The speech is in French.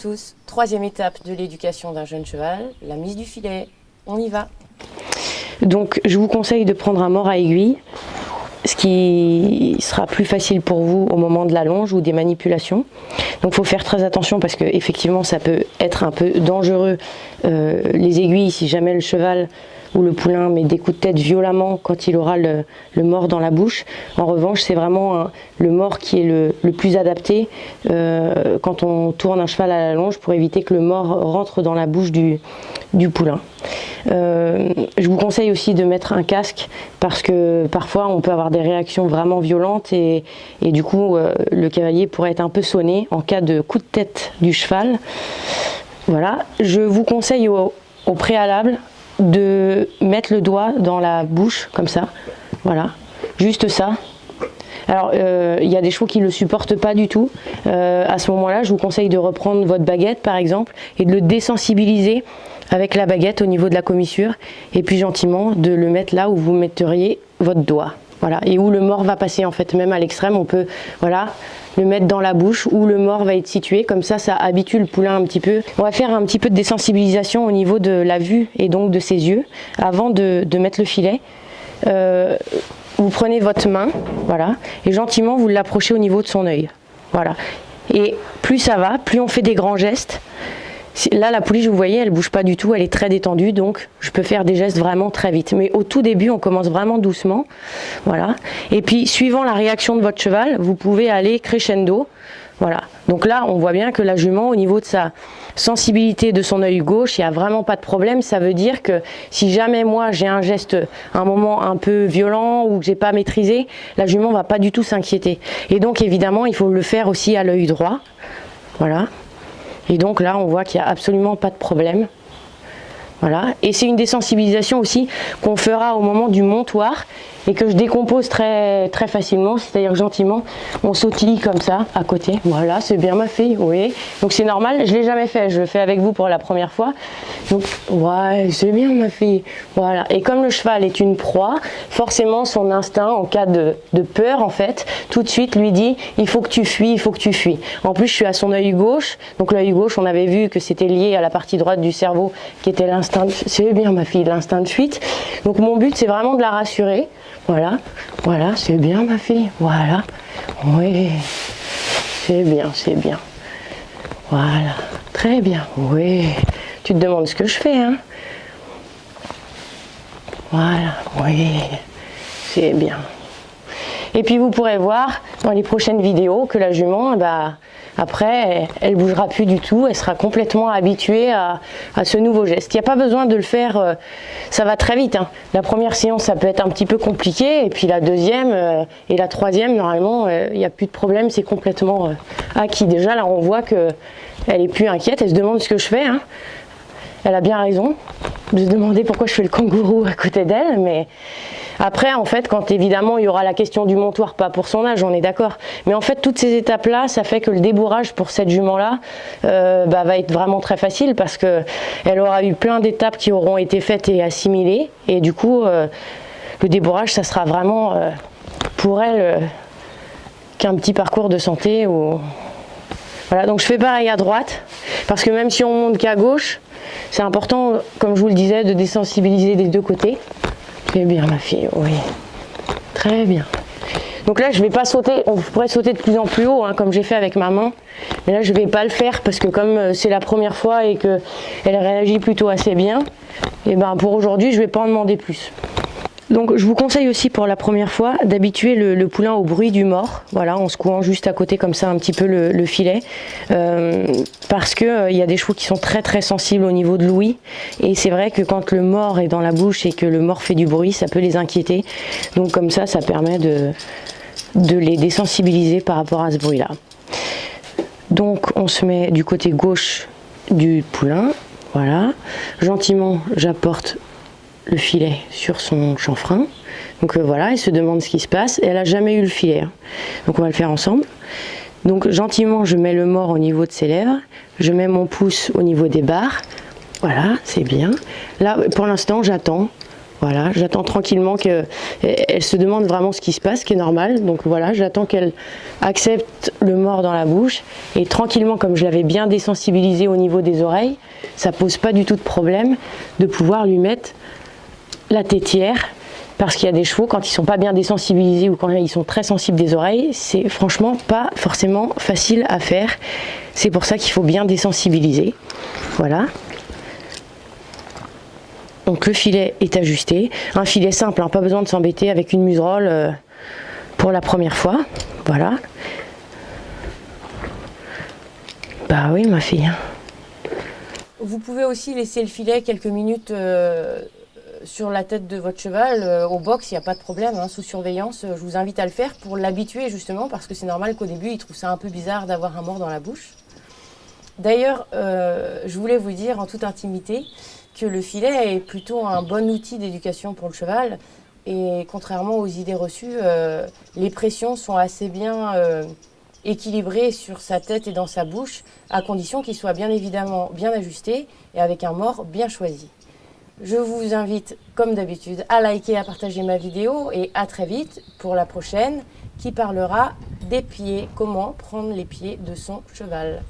tous, troisième étape de l'éducation d'un jeune cheval, la mise du filet. On y va. Donc je vous conseille de prendre un mors à aiguille, ce qui sera plus facile pour vous au moment de la longe ou des manipulations. Donc il faut faire très attention parce que effectivement ça peut être un peu dangereux, les aiguilles, si jamais le cheval ou le poulain met des coups de tête violemment quand il aura le mors dans la bouche. En revanche, c'est vraiment le mors qui est le plus adapté quand on tourne un cheval à la longe pour éviter que le mors rentre dans la bouche du poulain. Je vous conseille aussi de mettre un casque parce que parfois on peut avoir des réactions vraiment violentes et du coup le cavalier pourrait être un peu sonné en cas de coup de tête du cheval. Voilà, je vous conseille au préalable de mettre le doigt dans la bouche comme ça, voilà, juste ça. Alors il y a des chevaux qui ne le supportent pas du tout, à ce moment là je vous conseille de reprendre votre baguette par exemple et de le désensibiliser avec la baguette au niveau de la commissure et puis gentiment de le mettre là où vous metteriez votre doigt, voilà, et où le mors va passer en fait, même à l'extrême on peut, voilà, le mettre dans la bouche où le mors va être situé, comme ça habitue le poulain un petit peu. On va faire un petit peu de désensibilisation au niveau de la vue et donc de ses yeux avant de mettre le filet. Vous prenez votre main, voilà, et gentiment vous l'approchez au niveau de son œil, voilà. Et plus ça va, plus on fait des grands gestes. Là, la pouliche, vous voyez, elle bouge pas du tout, elle est très détendue, donc je peux faire des gestes vraiment très vite. Mais au tout début, on commence vraiment doucement, voilà. Et puis, suivant la réaction de votre cheval, vous pouvez aller crescendo, voilà. Donc là, on voit bien que la jument, au niveau de sa sensibilité de son œil gauche, il n'y a vraiment pas de problème. Ça veut dire que si jamais moi j'ai un geste, un moment un peu violent ou que j'ai pas maîtrisé, la jument va pas du tout s'inquiéter. Et donc, évidemment, il faut le faire aussi à l'œil droit, voilà. Et donc là, on voit qu'il n'y a absolument pas de problème. Voilà. Et c'est une désensibilisation aussi qu'on fera au moment du montoir et que je décompose très, très facilement, c'est-à-dire gentiment, on sautille comme ça à côté. Voilà, c'est bien ma fille, oui. Donc c'est normal, je ne l'ai jamais fait, je le fais avec vous pour la première fois. Donc, ouais, c'est bien ma fille. Voilà. Et comme le cheval est une proie, forcément son instinct en cas de peur, en fait, tout de suite lui dit, il faut que tu fuis, il faut que tu fuis. En plus, je suis à son œil gauche, donc l'œil gauche, on avait vu que c'était lié à la partie droite du cerveau qui était l'instinct, c'est bien ma fille, l'instinct de fuite. Donc mon but, c'est vraiment de la rassurer. Voilà, voilà, c'est bien ma fille, voilà, oui, c'est bien, c'est bien, voilà, très bien, oui, tu te demandes ce que je fais, hein, voilà, oui, c'est bien. Et puis vous pourrez voir dans les prochaines vidéos que la jument, bah, après, elle bougera plus du tout, elle sera complètement habituée à ce nouveau geste. Il n'y a pas besoin de le faire, ça va très vite, hein. La première séance, ça peut être un petit peu compliqué, et puis la deuxième et la troisième, normalement, il n'y a plus de problème, c'est complètement acquis. Déjà, là, on voit qu'elle est plus inquiète, elle se demande ce que je fais, hein. Elle a bien raison de se demander pourquoi je fais le kangourou à côté d'elle, mais après, en fait, quand évidemment il y aura la question du montoir, pas pour son âge, on est d'accord, mais en fait, toutes ces étapes-là, ça fait que le débourrage pour cette jument-là va être vraiment très facile parce qu'elle aura eu plein d'étapes qui auront été faites et assimilées, et du coup, le débourrage, ça sera vraiment pour elle qu'un petit parcours de santé. Voilà, donc je fais pareil à droite, parce que même si on monte qu'à gauche, c'est important, comme je vous le disais, de désensibiliser des deux côtés. C'est bien ma fille, oui. Très bien. Donc là, je ne vais pas sauter, on pourrait sauter de plus en plus haut, hein, comme j'ai fait avec ma main. Mais là, je ne vais pas le faire parce que comme c'est la première fois et qu'elle réagit plutôt assez bien, et ben pour aujourd'hui, je ne vais pas en demander plus. Donc je vous conseille aussi pour la première fois d'habituer le poulain au bruit du mors, voilà, en secouant juste à côté comme ça un petit peu le filet, parce que il y a des chevaux qui sont très très sensibles au niveau de l'ouïe, et c'est vrai que quand le mors est dans la bouche et que le mors fait du bruit, ça peut les inquiéter, donc comme ça permet de les désensibiliser par rapport à ce bruit là. Donc on se met du côté gauche du poulain, voilà, gentiment j'apporte le filet sur son chanfrein. Donc voilà, elle se demande ce qui se passe. Elle n'a jamais eu le filet, hein. Donc on va le faire ensemble. Donc gentiment, je mets le mors au niveau de ses lèvres. Je mets mon pouce au niveau des barres. Voilà, c'est bien. Là, pour l'instant, j'attends. Voilà, j'attends tranquillement qu'elle se demande vraiment ce qui se passe, ce qui est normal. Donc voilà, j'attends qu'elle accepte le mord dans la bouche. Et tranquillement, comme je l'avais bien désensibilisé au niveau des oreilles, ça pose pas du tout de problème de pouvoir lui mettre la tétière. Parce qu'il y a des chevaux, quand ils sont pas bien désensibilisés ou quand ils sont très sensibles des oreilles, c'est franchement pas forcément facile à faire. C'est pour ça qu'il faut bien désensibiliser. Voilà. Donc le filet est ajusté. Un filet simple, hein, pas besoin de s'embêter avec une muserolle pour la première fois. Voilà. Bah oui, ma fille. Vous pouvez aussi laisser le filet quelques minutes sur la tête de votre cheval. Au box, il n'y a pas de problème, hein, sous surveillance. Je vous invite à le faire pour l'habituer justement, parce que c'est normal qu'au début, il trouve ça un peu bizarre d'avoir un mort dans la bouche. D'ailleurs, je voulais vous dire en toute intimité que le filet est plutôt un bon outil d'éducation pour le cheval. Et contrairement aux idées reçues, les pressions sont assez bien équilibrées sur sa tête et dans sa bouche, à condition qu'il soit bien évidemment bien ajusté et avec un mord bien choisi. Je vous invite, comme d'habitude, à liker, à partager ma vidéo et à très vite pour la prochaine qui parlera des pieds, comment prendre les pieds de son cheval.